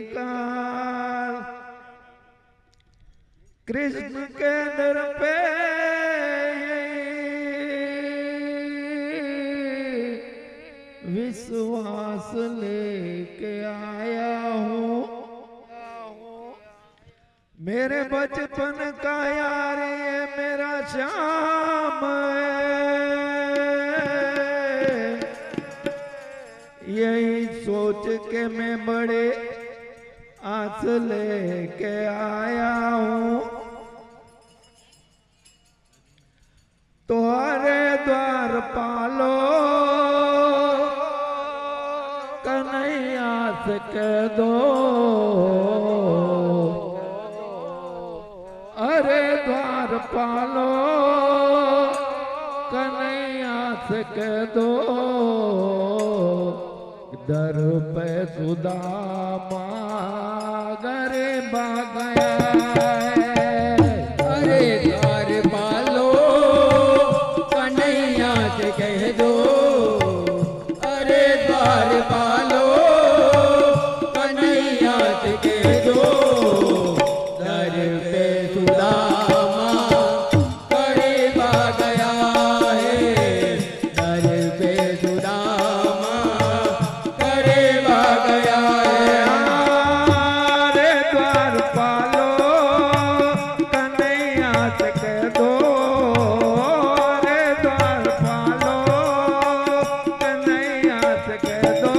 S1: का कृष्ण के दर पे विश्वास लेके आया हूँ। मेरे बचपन का यार ये मेरा
S3: श्याम यही सोच के मैं बड़े आस लेके आया हूँ तुम्हारे द्वार पालो कन्हैया से कह दो अरे द्वार पालो कन्हैया से कह दो दर पे सुदामा गरीबा गया
S4: अरे द्वार पालो कन्हैया से कह दो अरे द्वार पालो कन्हैया से कह दो दर पे सुदामा गरीबा गया है दर पे सुदामा गरीबा गया है
S3: अरे द्वार पालो कन्हैया से कह दो अरे द्वार पालो कन्हैया से कह दो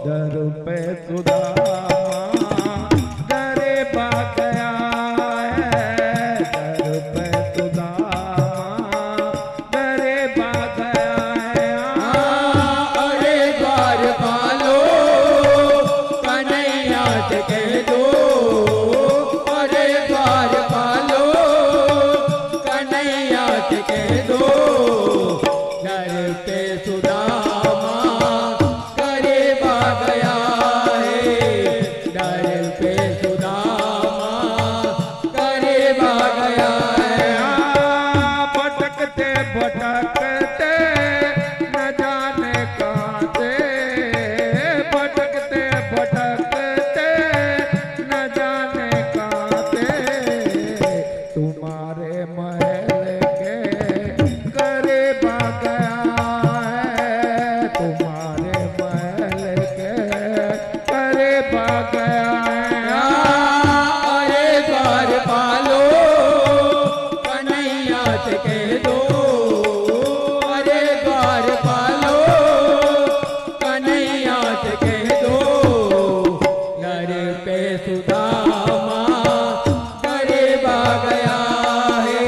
S3: दर पे सुदामा गरीबा गया है दर पे सुदामा गरीबा गया है
S4: अरे द्वार पालो कन्हैया से कह दो अरे द्वार पालो कन्हैया से कह दो दर पे सुदामा गरीबा गया है दर पे सुदामा गरीबा गया है
S3: भटकते भटकते न जाने कहाँ से भटकते भटकते न जाने कहाँ से तुम्हारे महल के करीब आ गया है तुम्हारे महल के करीब आ गया है
S4: अरे द्वार पालो कन्हैया से कह दो अरे द्वार पालो कन्हैया से कह दो दर पे सुदामा गरीबा गया है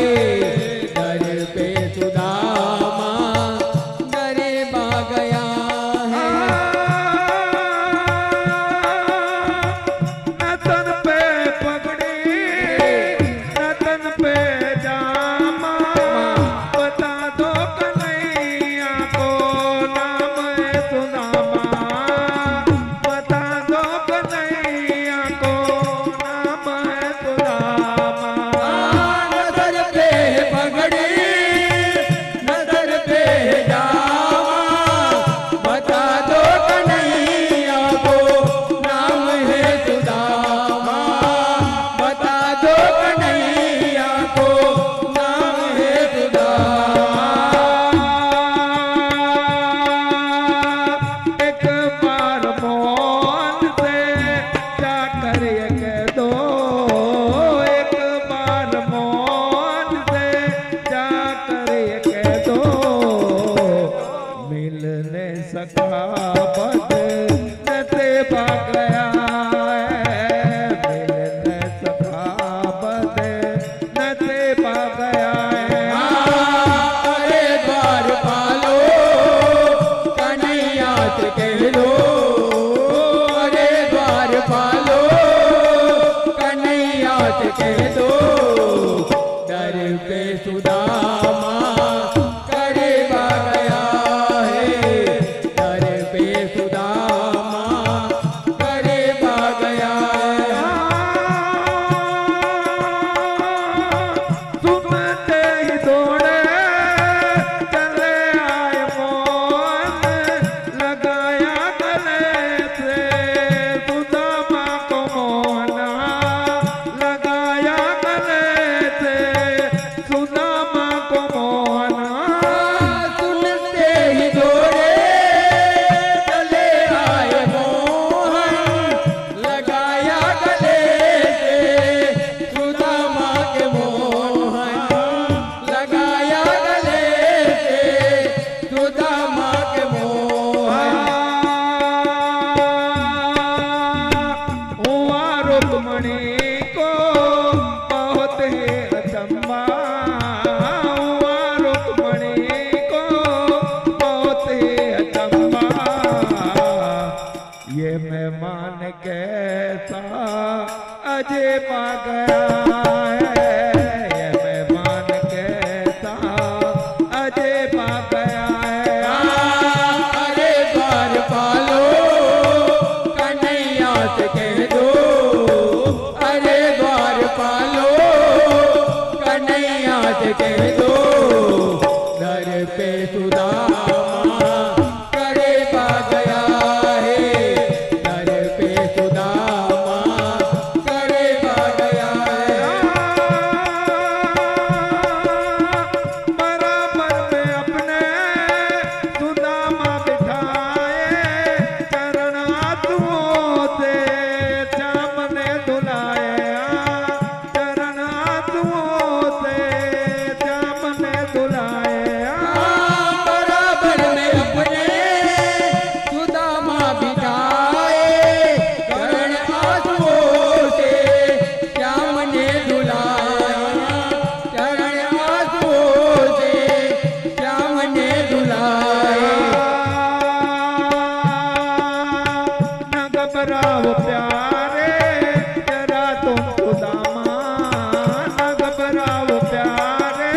S3: गया है, ये मेहमान कैसा अजय पा गया है।
S4: अरे द्वार पालो कन्हैया से कह दो, अरे द्वार पालो कन्हैया से कह दो, दर पे सुदामा करे पा गया है, दर पे सुदामा करे पा गया है।
S3: बराबर में अपने सुदामा बिठाए, चरण आंसुओं से श्याम ने धुलाए, चरण आंसुओं से श्याम ने धुलाए।
S4: बराबर में अपने सुदामा बिठाए, चरण आंसुओं से श्याम ने धुलाया, चरण आंसुओं से श्याम ने धुलाया।
S3: न घबराओ प्यारे जरा तुम सुदामा, न घबराओ प्यारे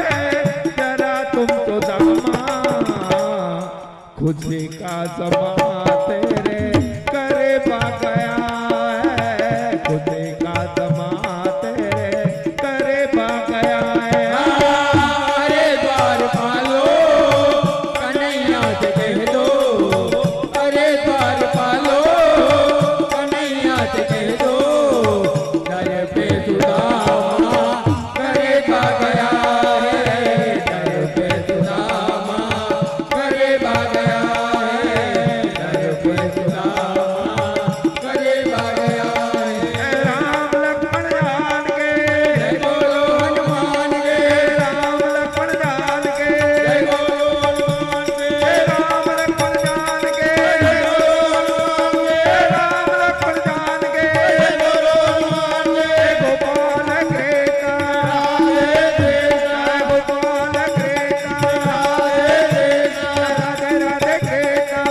S3: जरा तुम सुदामा, खुशी का समा तेरे करे पा गया है, खुशी का समा तेरे करे पा गया है।
S4: अरे द्वार पालो कन्हैया से कह दो, अरे द्वार पालो कन्हैया से कह दो, दर पे सुदामा करे पा गया है, दर पे सुदामा करे पा गया है, दर पे सुदामा करे पा गया है।
S3: राम लक्ष्मण जान के
S4: जय बोलो हनुमान के,
S3: राम लक्ष्मण जान के
S4: जय बोलो हनुमान के,
S3: राम लक्ष्मण जान के राम लक्ष्मण जान के गोपाल कृष्ण गोपाल कृष्ण राधे राधे कृष्ण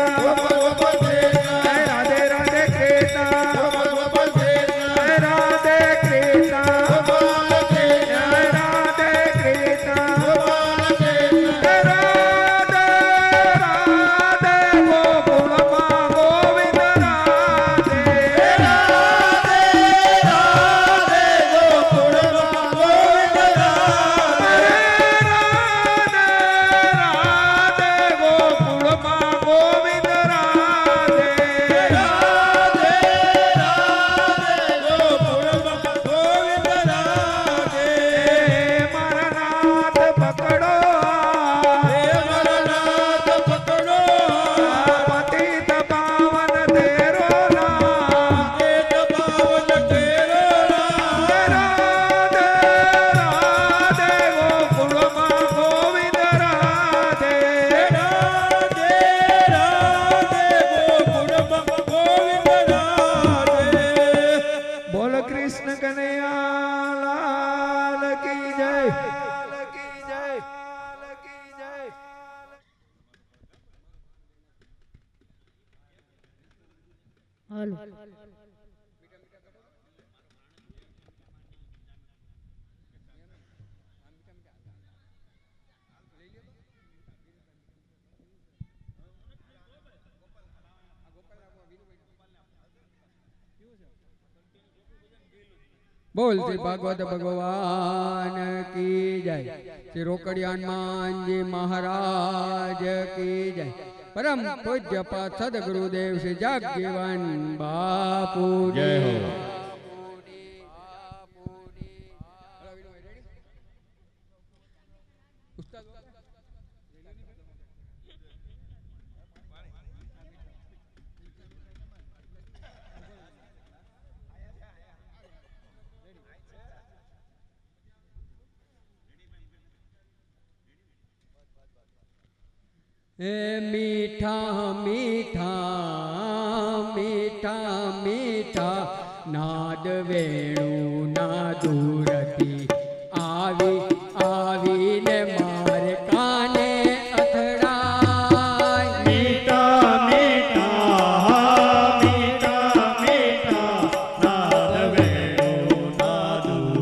S3: राधे राधे कृष्ण राधे कृष्ण राधे कृष्ण राधे राधे गोकुल माँ गोविंद राधे राधे गोकुल माँ गोविंद राधे मरनाथ पकड़ो पतित पावन तेरो नाम राधे राधे गोकुल माँ गोविंद राधे बोल कृष्ण कन्हैया लाल की जय की जय की जय।
S4: बोल श्री भागवत भगवान की जय, श्री रोकड़िया हनुमान जी महाराज की जय, परम पूज्य पाद सदगुरुदेव श्री जगजीवन बापू
S2: जय हो।
S4: मीठा मीठा मीठा मीठा नाद वेणु नादुरती आवी आवी ने मार काने अथड़ाई।
S2: मीठा मीठा मीठा मीठा नाद वेणु नादुरती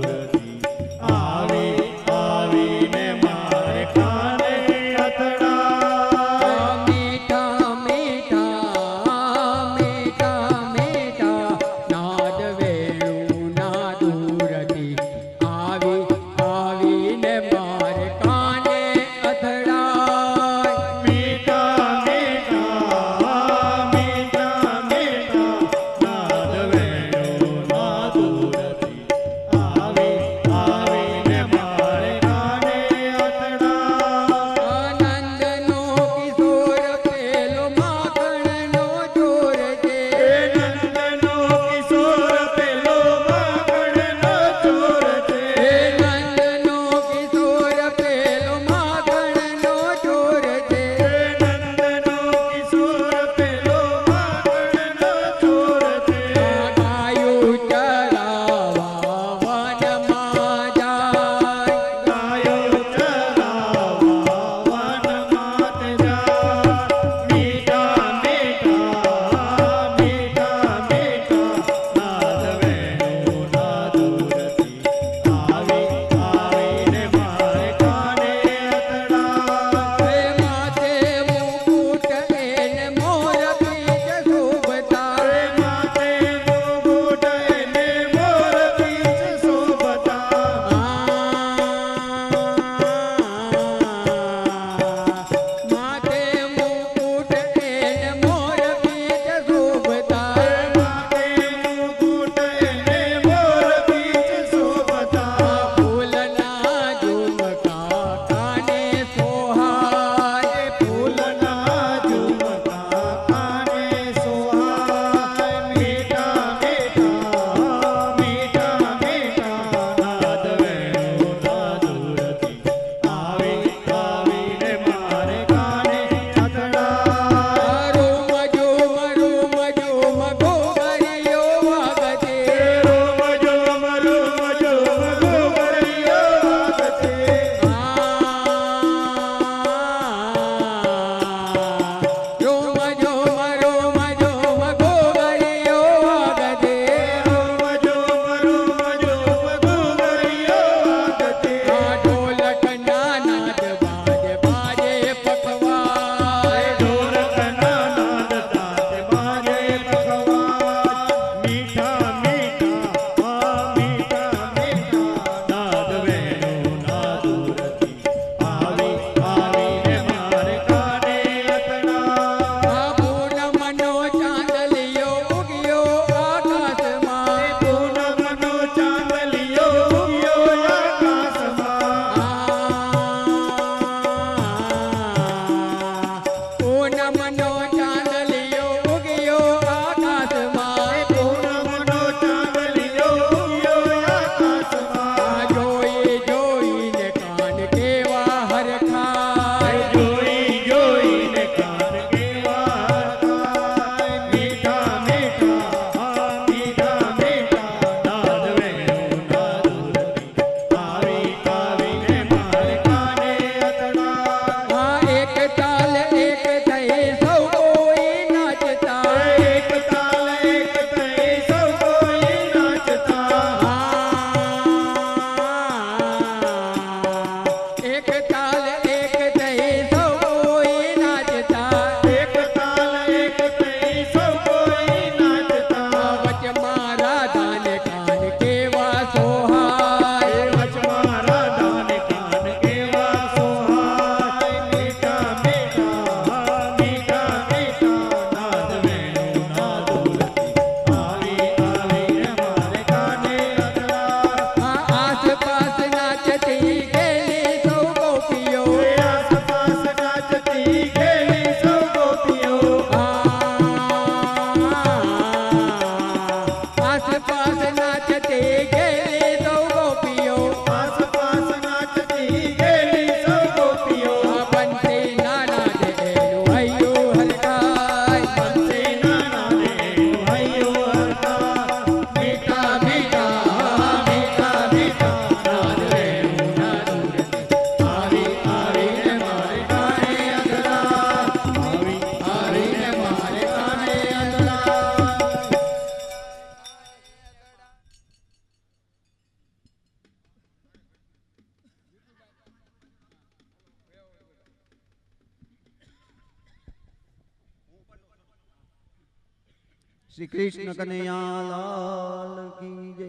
S1: શ્રી કૃષ્ણ કનૈયા લાલ કી જય.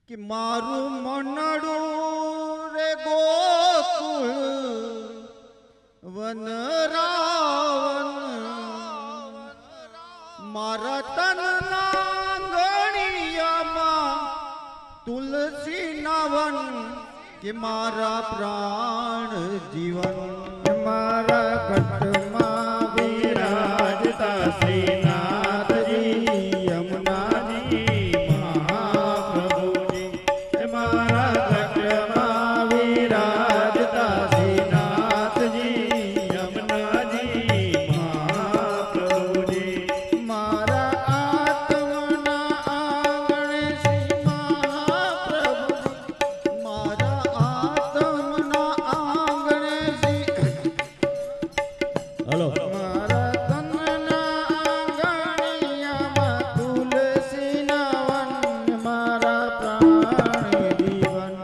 S1: કે મારું મનડું રે ગોકુળ વન રાવણ મારા તનના ગણિયામાં તુલસી નાવન કે મારા પ્રાણ જીવન
S3: મારા કટમાં વિરાજતા શ્રીનાથજી યમુનાજી મહાપ્રભુજી. મારા કટમાં વિરાજતા શ્રીનાથજી યમુનાજી મહાપ્રભુજી. મારા આત્મના આંગણે શ્રી મહાપ્રભુજી. મારા આત્મના આંગણે શ્રી
S2: હલો
S3: મારા તનના આંગણિયામાં તુલસીના વન મારા પ્રાણ જીવન.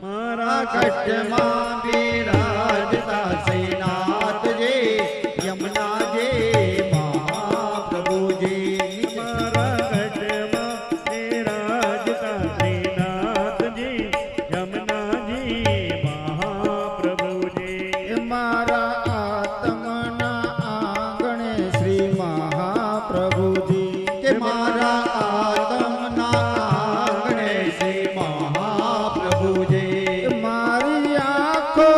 S1: મારા કટમાં બિરાજતા શ્રીનાથજી યમુનાજી મહાપ્રભુજી.
S2: મારા ગઢમાં વિરાજતા શ્રીનાથજી યમુનાજી મહાપ્રભુજી.
S3: મારા આત્મના આંગણે શ્રી મહાપ્રભુજી.
S1: કે મારા આત્મના આંગણે શ્રી મહાપ્રભુજી.
S3: મારી આંખો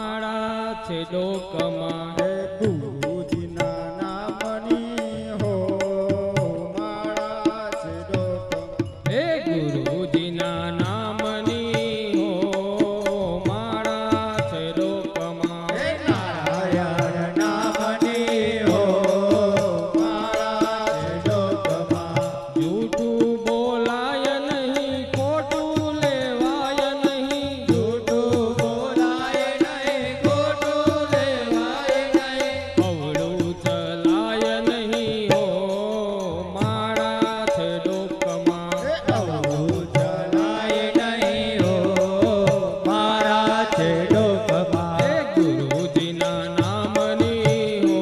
S3: માળા છે ડોકમાં
S1: હે ગુરુજીના નામની હો માળા છે ડોકમાં.
S3: હે ગુરુજીના નામની હો માળા છે ડોકમાં
S1: હે નારાયણ નામની હો માળા છે ડોકમાં.
S3: જૂઠું બોલાય નહીં ખોટું લેવાય નહીં
S1: જૂઠું બોલાય નહીં, ખોટું લેવાય નહીં.
S3: અવળું ચલાય નહીં હો માળા છે ડોકમાં
S1: હે અવળું ચલાય નહીં હો માળા છે ડોકમાં.
S3: હે ગુરુજીના નામની હો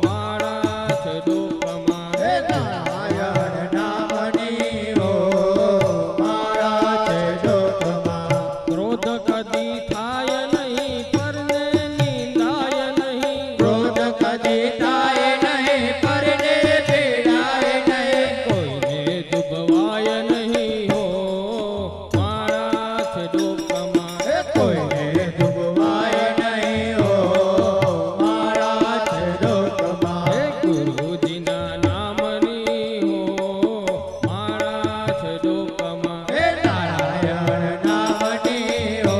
S3: માળા છે ડોકમાં
S1: હે નારાયણ નામની હો માળા છે ડોકમાં.
S3: ક્રોધ કદી થાય નહીં પરને નિંદાય નહીં
S1: ક્રોધ કદી થાય નહીં, પરને પીડાય નહીં.
S3: કોઈને દુભવાય નહીં હો માળા છે ડોકમાં
S1: હે કોઈને ડૂબવાય નહીં હો માળા છે ડોકમાં.
S3: હે ગુરુજીના નામની હો માળા છે ડોકમાં
S1: હે નારાયણ નામની હો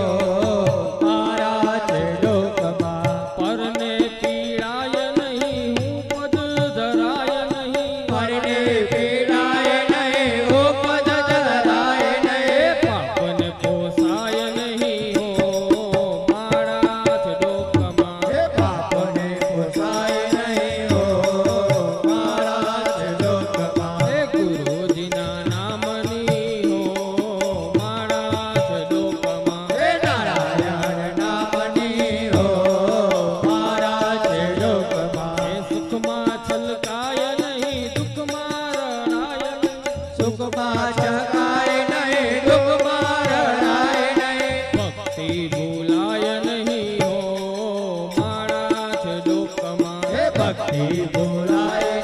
S1: માળા છે ડોકમાં.
S3: પરને પીડાય નહીં હું પદ ધરાય નહીં
S1: પરને પીડાય નહીં, ઉપદ જરાય નહીં.
S3: પાપને પોસાય નહીં હો માળા છે ડોકમાં
S1: હે પાપને પોસાય નહીં હો માળા છે ડોકમાં.
S3: હે ગુરુજીના નામની હો માળા છે ડોકમાં
S1: હે નારાયણ નામની હો માળા છે ડોકમાં.
S3: હે સુખમાં છલકાય નહીં દુઃખમાં રણાય નહીં
S1: સુખમાં ચકાય નહીં, દુઃખમાં રડાય નહીં.
S3: ભક્તિ ભૂલાય નહીં હો માળા છે ડોકમાં
S1: હે ભક્તિ ભૂલાય